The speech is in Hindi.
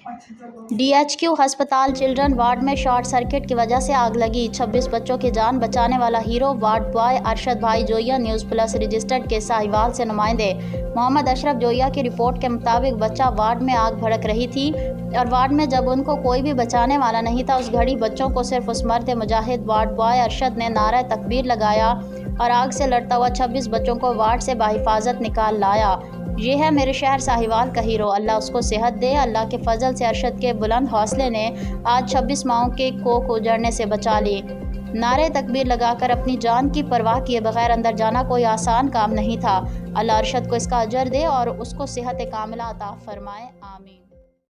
DHQ अस्पताल चिल्ड्रन वार्ड में शॉर्ट सर्किट की वजह से आग लगी। 26 बच्चों की जान बचाने वाला हीरो वार्ड बॉय अरशद भाई जोया न्यूज़ प्लस रजिस्टर्ड के साहिवाल से नुमाइंदे मोहम्मद अशरफ जोया की रिपोर्ट के मुताबिक बच्चा वार्ड में आग भड़क रही थी और वार्ड में जब उनको कोई भी बचाने वाला नहीं था, उस घड़ी बच्चों को सिर्फ उस मर्द मुजाहिद वार्ड बॉय अरशद ने नारा तकबीर लगाया और आग से लड़ता हुआ 26 बच्चों को वार्ड से बाहिफाजत निकाल लाया। ये है मेरे शहर साहिवाल का हीरो, अल्लाह उसको सेहत दे। अल्लाह के फजल से अरशद के बुलंद हौसले ने आज 26 माओं के कोख उजड़ने से बचा ली। नारे तकबीर लगाकर अपनी जान की परवाह किए बगैर अंदर जाना कोई आसान काम नहीं था। अल्लाह अरशद को इसका अजर दे और उसको सेहत कामिला अता फरमाए, आमीन।